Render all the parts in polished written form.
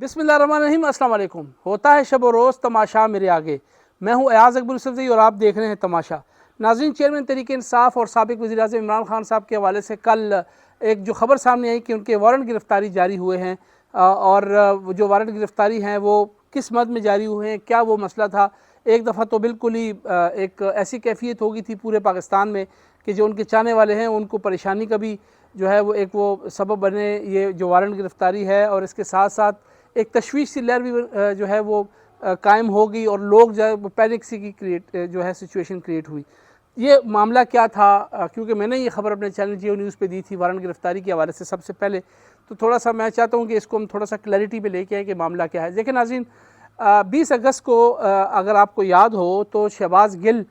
बिस्मिल्लाहिर्रहमानिर्रहीम, अस्सलाम वालेकुम। होता है शब व रोज़ तमाशा मेरे आगे। मैं हूँ अयाज़ अकबर यूसुफ़ज़ई और आप देख रहे हैं तमाशा। नाज़रीन, चेयरमैन तहरीक इंसाफ और साबिक़ वज़ीर-ए-आज़म इमरान खान साहब के हवाले से कल एक जो ख़बर सामने आई कि उनके वारंट गिरफ़्तारी जारी हुए हैं, और वो जो वारंट गिरफ़्तारी हैं वो किस मद में जारी हुए हैं, क्या वो मसला था। एक दफ़ा तो बिल्कुल ही एक ऐसी कैफ़ियत हो गई थी पूरे पाकिस्तान में कि जो उनके चाहने वाले हैं उनको परेशानी का भी जो है वो एक वो सबब बने ये जो वारंट गिरफ़्तारी है, और इसके साथ साथ एक तशवीश सी लहर भी जो है वो कायम हो गई और लोग जो है वो पैनिक सी की जो है सिचुएशन क्रिएट हुई। ये मामला क्या था, क्योंकि मैंने ये खबर अपने चैनल जियो न्यूज़ पे दी थी वारंट गिरफ़्तारी के हवाले से सबसे पहले, तो थोड़ा सा मैं चाहता हूँ कि इसको हम थोड़ा सा क्लैरिटी पे लेके आए कि मामला क्या है। देखिए नाज़रीन, 20 अगस्त को अगर आपको याद हो तो शहबाज गिल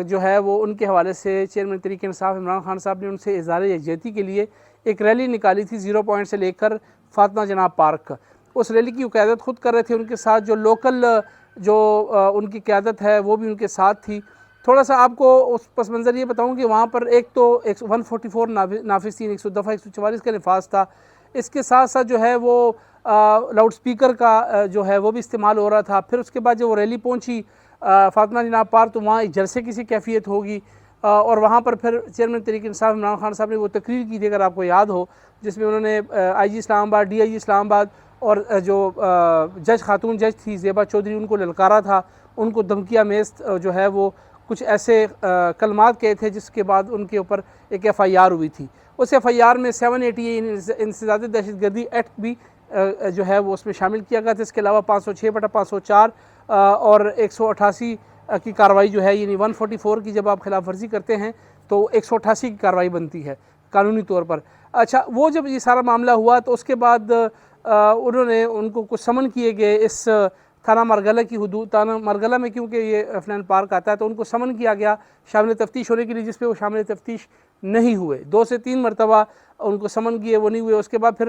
जो है वो उनके हवाले से चेयरमैन तहरीक इंसाफ इमरान खान साहब ने उनसे इज़हार यकजहती के लिए एक रैली निकाली थी 0 पॉइंट से लेकर फातिमा जनाब पार्क। उस रैली की क़यादत ख़ुद कर रहे थे, उनके साथ जो लोकल जो उनकी क़यादत है वो भी उनके साथ थी। थोड़ा सा आपको उस पस मंज़र ये बताऊँ कि वहाँ पर एक तो 144 नाफिज़ थी, 100 दफ़ा 144 का नफाज था। इसके साथ साथ जो है वो लाउड स्पीकर का जो है वो भी इस्तेमाल हो रहा था। फिर उसके बाद जब वो रैली पहुँची फातिमा जनाब पार्क, तो वहाँ एक जलसे की सी कैफियत होगी, और वहाँ पर फिर चेयरमैन तहरीक इंसाफ इमरान खान साहब ने वो तकरीर की थी, अगर आपको याद हो, जिसमें उन्होंने IG इस्लामाबाद, DIG इस्लामाबाद और जो जज खातून जज थी ज़ेबा चौधरी, उनको ललकारा था, उनको धमकियाँ मेज़ जो है वो कुछ ऐसे कलमात कहे थे, जिसके बाद उनके ऊपर एक FIR हुई थी। उस FIR में 788 इंसदाद दहशतगर्दी एक्ट भी जो है वो उसमें शामिल किया गया था। इसके अलावा 506/504 और 188 की कार्रवाई जो है, यानी 144 की जब आप खिलाफ वर्जी करते हैं तो 188 की कार्रवाई बनती है कानूनी तौर पर। अच्छा, वो जब ये सारा मामला हुआ तो उसके बाद उन्होंने उनको कुछ समन किए गए इस थाना मरगला की हदूद, थाना मरगला में, क्योंकि ये अफनान पार्क आता है, तो उनको समन किया गया शामिल तफ्तीश होने के लिए, जिस पे वो शामिल तफ्तीश नहीं हुए। 2 से 3 मरतबा उनको समन किए, वो नहीं हुए। उसके बाद फिर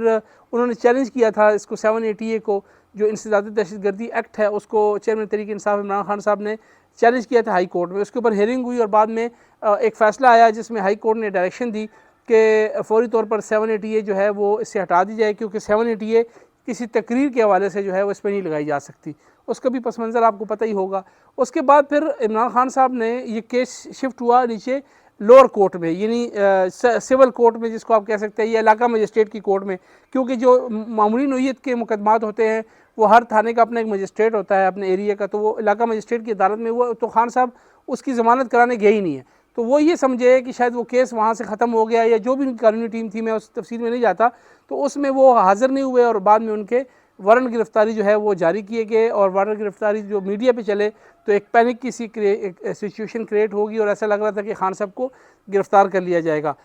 उन्होंने चैलेंज किया था इसको 780A को, जो इंसदाद दहशतगर्दी एक्ट है, उसको चेयरमैन तहरीक इंसाफ इमरान खान साहब ने चैलेंज किया था हाई कोर्ट में। उसके ऊपर हेयरिंग हुई और बाद में एक फ़ैसला आया जिसमें हाई कोर्ट ने डायरेक्शन दी कि फ़ौरी तौर पर 780A जो है वो इससे हटा दी जाए, क्योंकि 780A किसी तकरीर के हवाले से जो है वो इस पर नहीं लगाई जा सकती। उसका भी पस मंज़र आपको पता ही होगा। उसके बाद फिर इमरान खान साहब ने ये केस शिफ्ट हुआ नीचे लोअर कोर्ट में, यानी सिविल कोर्ट में, जिसको आप कह सकते हैं, या इलाका मजिस्ट्रेट की कोर्ट में, क्योंकि जो मामूली नोयत के मुकदमात होते हैं वो हर थाने का अपना एक मजिस्ट्रेट होता है अपने एरिया का, तो वो इलाका मजिस्ट्रेट की अदालत में हुआ, तो खान साहब उसकी ज़मानत कराने गए ही नहीं है। तो वो ये समझे कि शायद वो केस वहाँ से ख़त्म हो गया, या जो भी उनकी कानूनी टीम थी, मैं उस तफसील में नहीं जाता, तो उसमें वो हाज़िर नहीं हुए, और बाद में उनके वारंट गिरफ़्तारी जो है वो जारी किए गए। और वारंट गिरफ़्तारी जो मीडिया पे चले तो एक पैनिक की सी सिचुएशन क्रिएट होगी, और ऐसा लग रहा था कि खान साहब को गिरफ़्तार कर लिया जाएगा।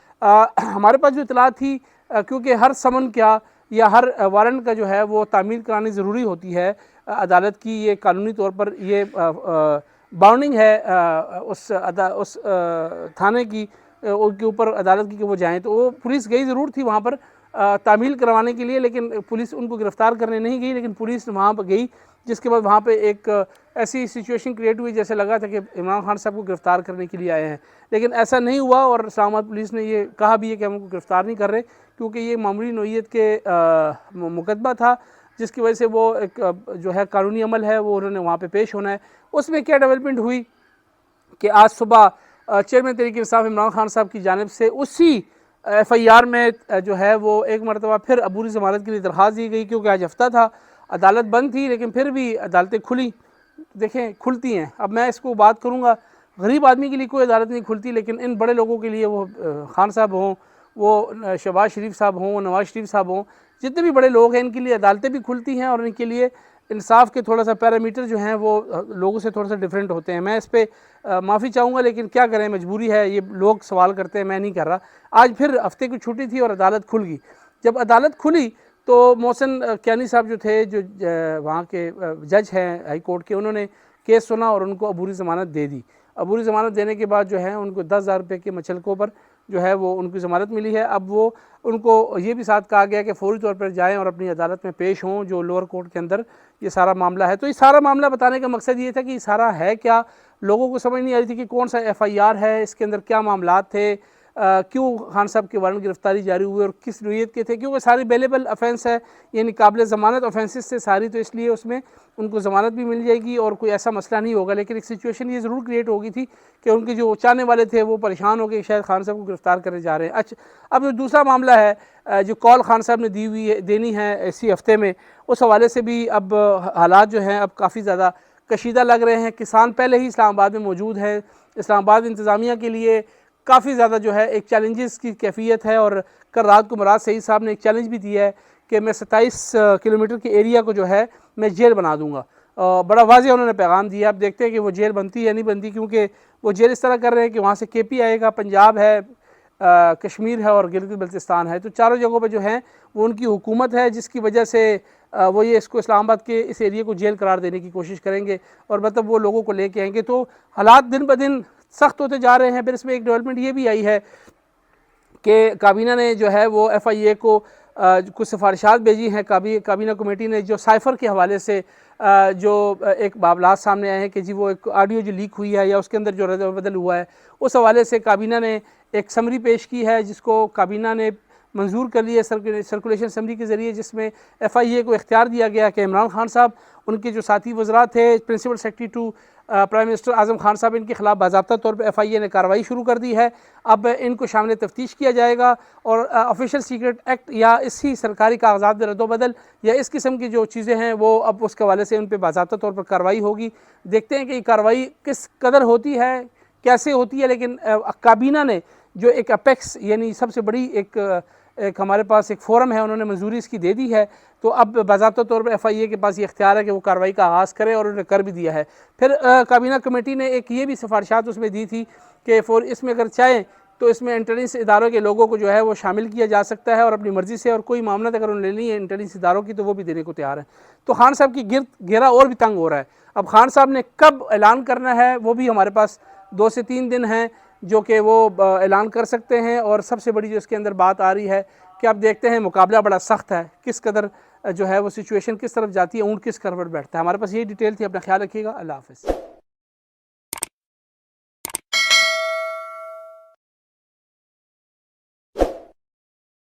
हमारे पास जो इतलात थी, क्योंकि हर समन क्या या हर वारंट का जो है वो तामील करानी ज़रूरी होती है अदालत की, ये कानूनी तौर पर ये बाउंडिंग है उस थाने की उनके ऊपर अदालत की कि वो जाएँ। तो वो पुलिस गई ज़रूर थी वहाँ पर तामील करवाने के लिए, लेकिन पुलिस उनको गिरफ़्तार करने नहीं गई, लेकिन पुलिस वहाँ पर गई, जिसके बाद वहाँ पे एक ऐसी सिचुएशन क्रिएट हुई जैसे लगा था कि इमरान खान साहब को गिरफ़्तार करने के लिए आए हैं, लेकिन ऐसा नहीं हुआ। और इस्लामाबाद पुलिस ने ये कहा भी है कि हम उनको गिरफ़्तार नहीं कर रहे, क्योंकि ये मामूली नोयत के मुकदमा था, जिसकी वजह से वो एक जो है कानूनी अमल है वो उन्होंने वहाँ पर पेश होना है। उसमें क्या डेवलपमेंट हुई कि आज सुबह चेयरमैन तहरीक इंसाफ इमरान खान साहब की जानिब से उसी FIR में जो है वो एक मरतबा फिर अबूरी ज़मानत के लिए दरख्वास्त दी गई, क्योंकि आज हफ्ता था, अदालत बंद थी, लेकिन फिर भी अदालतें खुली। देखें, खुलती हैं। अब मैं इसको बात करूँगा, गरीब आदमी के लिए कोई अदालत नहीं खुलती, लेकिन इन बड़े लोगों के लिए, वो खान साहब हों, वो शहबाज शरीफ साहब हों, नवाज शरीफ साहब हों, जितने भी बड़े लोग हैं, इनके लिए अदालतें भी खुलती हैं, और इनके लिए इंसाफ के थोड़ा सा पैरामीटर जो हैं वो लोगों से थोड़ा सा डिफरेंट होते हैं। मैं इस पर माफ़ी चाहूँगा, लेकिन क्या करें, मजबूरी है, ये लोग सवाल करते हैं, मैं नहीं कर रहा। आज फिर हफ्ते की छुट्टी थी और अदालत खुल गई। जब अदालत खुली तो मोहसिन कियानी साहब जो थे, जो वहाँ के जज हैं हाई कोर्ट के, उन्होंने केस सुना और उनको अबूरी ज़मानत दे दी। अबूरी ज़मानत देने के बाद जो है उनको 10,000 रुपये के मचलकों पर जो है वो उनकी ज़मानत मिली है। अब वो उनको ये भी साथ कहा गया कि फ़ौरी तौर पर जाएँ और अपनी अदालत में पेश हों, जो लोअर कोर्ट के अंदर ये सारा मामला है। तो ये सारा मामला बताने का मकसद ये था कि ये सारा है क्या, लोगों को समझ नहीं आ रही थी कि कौन सा FIR है, इसके अंदर क्या मामलात थे, کیوں خان صاحب کے وارنٹ گرفتاری جاری ہوئے اور کس نوعیت کے تھے، کیونکہ ساری بیلیبل افینس ہے، یعنی قابل ضمانت افینسز سے ساری، تو اس لیے اس میں ان کو ضمانت بھی مل جائے گی اور کوئی ایسا مسئلہ نہیں ہوگا. لیکن ایک سچویشن یہ ضرور کریٹ ہو گئی تھی کہ ان کے جو چاہنے والے تھے وہ پریشان ہو گئے شاید خان صاحب کو گرفتار کرنے جا رہے ہیں. اچھا، اب جو دوسرا معاملہ ہے جو کال خان صاحب نے دینی ہے اسی ہفتے میں، اس حوالے سے بھی اب حالات جو ہیں اب کافی زیادہ کشیدہ لگ رہے ہیں. کسان پہلے ہی اسلام آباد میں موجود ہیں، اسلام آباد انتظامیہ کے لیے کافی زیادہ جو ہے ایک چیلنجز کی کیفیت ہے، اور کل رات کو مراد سعید صاحب نے ایک چیلنج بھی دیا ہے کہ میں 27 کلومیٹر کے ایریا کو جو ہے میں جیل بنا دوں گا. بڑا واضح انہوں نے پیغام دیا. اب دیکھتے ہیں کہ وہ جیل بنتی ہے یا نہیں بنتی، کیونکہ وہ جیل اس طرح کر رہے ہیں کہ وہاں سے کے پی آئے گا، پنجاب ہے، کشمیر ہے اور گلگت بلتستان ہے، تو چاروں جگہوں پہ جو ہیں وہ ان کی حکومت ہے، جس کی وجہ سے وہ یہ اس کو اسلام آباد کے اس ایریے کو جیل قرار دینے کی کوشش کریں گے اور مطلب وہ لوگوں کو لے کے آئیں گے. تو حالات دن بدن سخت ہوتے جا رہے ہیں. پھر اس میں ایک ڈیولپمنٹ یہ بھی آئی ہے کہ کابینہ نے جو ہے وہ ایف آئی اے کو کچھ سفارشات بھیجی ہیں. کابینہ کمیٹی نے جو سائفر کے حوالے سے جو ایک معاملات سامنے آئے ہیں کہ جی وہ ایک آڈیو جو لیک ہوئی ہے یا اس کے اندر جو رد و بدل ہوا ہے، اس حوالے سے کابینہ نے ایک سمری پیش کی ہے جس کو کابینہ نے منظور کر لی ہے سرکولیشن اسمبلی کے ذریعے، جس میں ایف آئی اے کو اختیار دیا گیا کہ عمران خان صاحب، ان کے جو ساتھی وزراء تھے، principal secretary to prime minister اعظم خان صاحب، ان کے خلاف باضابطہ طور پہ ایف آئی اے نے کارروائی شروع کر دی ہے. اب ان کو شامل تفتیش کیا جائے گا اور آفیشیل سیکرٹ ایکٹ یا اسی سرکاری کاغذات میں رد و بدل یا اس قسم کی جو چیزیں ہیں وہ اب اس کے حوالے سے ان پہ باضابطہ طور پر کارروائی ہوگی. دیکھتے ہیں کہ یہ کارروائی کس قدر ہوتی ہے، کیسے ہوتی ہے. لیکن کابینہ نے جو ایک اپیکس یعنی سب سے بڑی ایک ہمارے پاس ایک فورم ہے، انہوں نے منظوری اس کی دے دی ہے. تو اب باضابطہ طور پر ایف آئی اے کے پاس یہ اختیار ہے کہ وہ کارروائی کا آغاز کرے، اور انہوں نے کر بھی دیا ہے. پھر کابینہ کمیٹی نے ایک یہ بھی سفارشات اس میں دی تھی کہ اس میں اگر چاہیں تو اس میں انٹیلیجنس اداروں کے لوگوں کو جو ہے وہ شامل کیا جا سکتا ہے اور اپنی مرضی سے، اور کوئی معاملات اگر انہوں نے لینی ہے انٹیلیجنس اداروں کی تو وہ بھی دینے کو تیار ہیں. تو خان صاحب کی گھیرا اور بھی تنگ ہو رہا ہے. اب خان صاحب نے کب اعلان کرنا ہے وہ بھی ہمارے پاس 2 سے 3 دن ہیں جو کہ وہ اعلان کر سکتے ہیں. اور سب سے بڑی جو اس کے اندر بات آ رہی ہے کہ اب دیکھتے ہیں مقابلہ بڑا سخت ہے، کس قدر جو ہے وہ سچویشن کس طرف جاتی ہے، اونٹ کس کروٹ بیٹھتا ہے. ہمارے پاس یہی ڈیٹیل تھی. اپنا خیال رکھیے گا. اللہ حافظ.